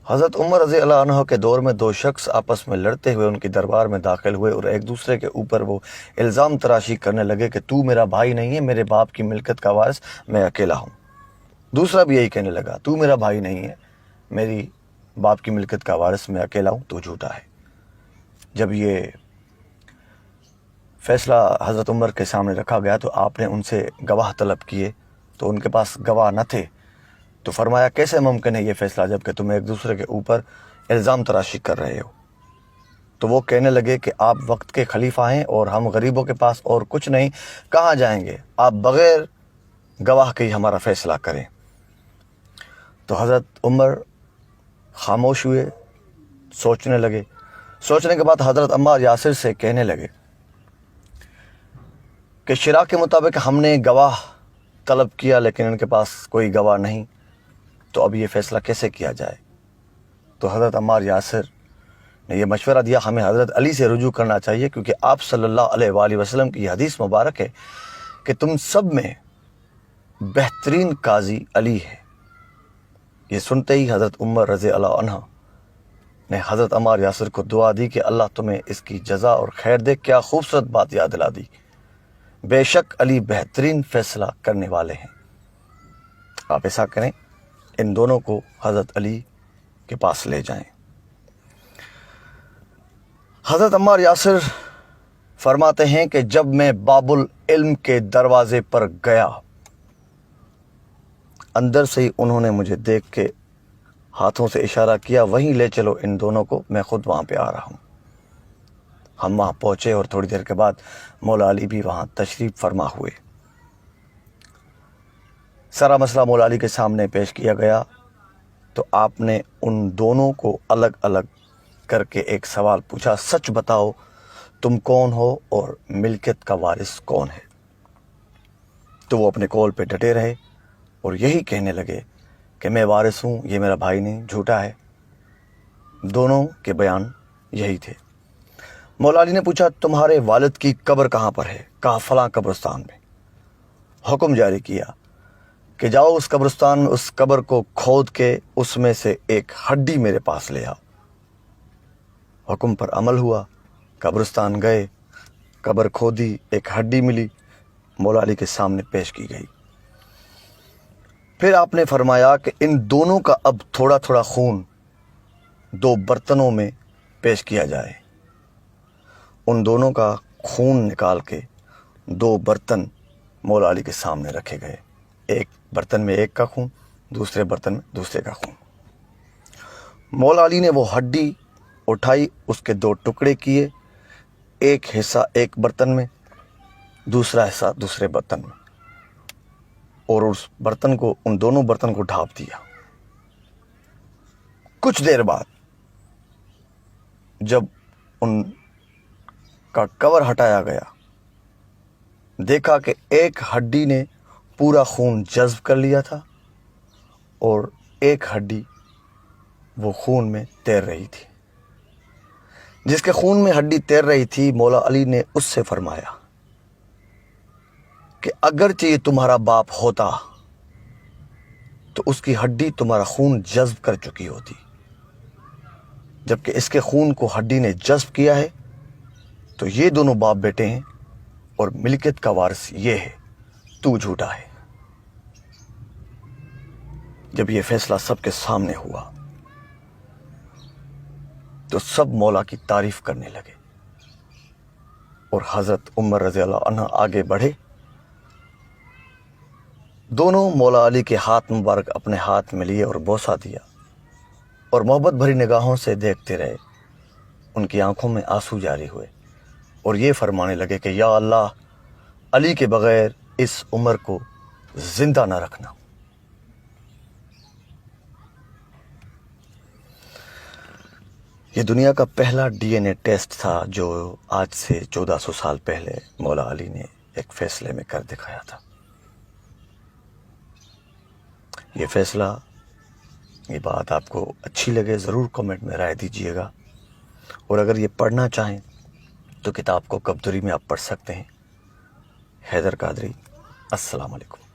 حضرت عمر رضی اللہ عنہ کے دور میں دو شخص آپس میں لڑتے ہوئے ان کی دربار میں داخل ہوئے اور ایک دوسرے کے اوپر وہ الزام تراشی کرنے لگے کہ تو میرا بھائی نہیں ہے، میرے باپ کی ملکت کا وارث میں اکیلا ہوں۔ دوسرا بھی یہی کہنے لگا، تو میرا بھائی نہیں ہے، میری باپ کی ملکت کا وارث میں اکیلا ہوں، تو جھوٹا ہے۔ جب یہ فیصلہ حضرت عمر کے سامنے رکھا گیا تو آپ نے ان سے گواہ طلب کیے، تو ان کے پاس گواہ نہ تھے، تو فرمایا کیسے ممکن ہے یہ فیصلہ جب کہ تم ایک دوسرے کے اوپر الزام تراشی کر رہے ہو؟ تو وہ کہنے لگے کہ آپ وقت کے خلیفہ ہیں اور ہم غریبوں کے پاس اور کچھ نہیں، کہاں جائیں گے؟ آپ بغیر گواہ کے ہی ہمارا فیصلہ کریں۔ تو حضرت عمر خاموش ہوئے، سوچنے لگے۔ سوچنے کے بعد حضرت عمار یاسر سے کہنے لگے کہ شرع کے مطابق ہم نے گواہ طلب کیا لیکن ان کے پاس کوئی گواہ نہیں، تو اب یہ فیصلہ کیسے کیا جائے؟ تو حضرت عمار یاسر نے یہ مشورہ دیا، ہمیں حضرت علی سے رجوع کرنا چاہیے، کیونکہ آپ صلی اللہ علیہ وآلہ وسلم کی یہ حدیث مبارک ہے کہ تم سب میں بہترین قاضی علی ہے۔ یہ سنتے ہی حضرت عمر رضی اللہ عنہ نے حضرت عمار یاسر کو دعا دی کہ اللہ تمہیں اس کی جزا اور خیر دے۔ کیا خوبصورت بات یاد دلا دی، بے شک علی بہترین فیصلہ کرنے والے ہیں۔ آپ ایسا کریں، ان دونوں کو حضرت علی کے پاس لے جائیں۔ حضرت عمار یاسر فرماتے ہیں کہ جب میں باب العلم کے دروازے پر گیا، اندر سے ہی انہوں نے مجھے دیکھ کے ہاتھوں سے اشارہ کیا، وہیں لے چلو ان دونوں کو، میں خود وہاں پہ آ رہا ہوں۔ ہم وہاں پہنچے اور تھوڑی دیر کے بعد مولا علی بھی وہاں تشریف فرما ہوئے۔ سارا مسئلہ مولا علی کے سامنے پیش کیا گیا تو آپ نے ان دونوں کو الگ الگ کر کے ایک سوال پوچھا، سچ بتاؤ تم کون ہو اور ملکیت کا وارث کون ہے؟ تو وہ اپنے قول پہ ڈٹے رہے اور یہی کہنے لگے کہ میں وارث ہوں، یہ میرا بھائی نہیں، جھوٹا ہے۔ دونوں کے بیان یہی تھے۔ مولا علی نے پوچھا تمہارے والد کی قبر کہاں پر ہے؟ کہا فلاں قبرستان میں۔ حکم جاری کیا کہ جاؤ اس قبرستان میں، اس قبر کو کھود کے اس میں سے ایک ہڈی میرے پاس لے آؤ۔ حکم پر عمل ہوا، قبرستان گئے، قبر کھودی، ایک ہڈی ملی، مولا علی کے سامنے پیش کی گئی۔ پھر آپ نے فرمایا کہ ان دونوں کا اب تھوڑا تھوڑا خون دو برتنوں میں پیش کیا جائے۔ ان دونوں کا خون نکال کے دو برتن مولا علی کے سامنے رکھے گئے، ایک برتن میں ایک کا خون، دوسرے برتن میں دوسرے کا خون۔ مولا علی نے وہ ہڈی اٹھائی، اس کے دو ٹکڑے کیے، ایک حصہ ایک برتن میں، دوسرا حصہ دوسرے برتن میں، اور اس برتن کو، ان دونوں برتن کو ڈھانپ دیا۔ کچھ دیر بعد جب ان کا کور ہٹایا گیا، دیکھا کہ ایک ہڈی نے پورا خون جذب کر لیا تھا اور ایک ہڈی وہ خون میں تیر رہی تھی۔ جس کے خون میں ہڈی تیر رہی تھی، مولا علی نے اس سے فرمایا کہ اگرچہ یہ تمہارا باپ ہوتا تو اس کی ہڈی تمہارا خون جذب کر چکی ہوتی، جبکہ اس کے خون کو ہڈی نے جذب کیا ہے، تو یہ دونوں باپ بیٹے ہیں اور ملکیت کا وارث یہ ہے، تو جھوٹا ہے۔ جب یہ فیصلہ سب کے سامنے ہوا تو سب مولا کی تعریف کرنے لگے اور حضرت عمر رضی اللہ عنہ آگے بڑھے، دونوں مولا علی کے ہاتھ مبارک اپنے ہاتھ میں لیے اور بوسہ دیا اور محبت بھری نگاہوں سے دیکھتے رہے۔ ان کی آنکھوں میں آنسو جاری ہوئے اور یہ فرمانے لگے کہ یا اللہ، علی کے بغیر اس عمر کو زندہ نہ رکھنا۔ یہ دنیا کا پہلا ڈی این اے ٹیسٹ تھا جو آج سے 1400 سال پہلے مولا علی نے ایک فیصلے میں کر دکھایا تھا۔ یہ فیصلہ، یہ بات آپ کو اچھی لگے ضرور کمنٹ میں رائے دیجئے گا، اور اگر یہ پڑھنا چاہیں تو کتاب کو کبدری میں آپ پڑھ سکتے ہیں۔ حیدر قادری، السلام علیکم۔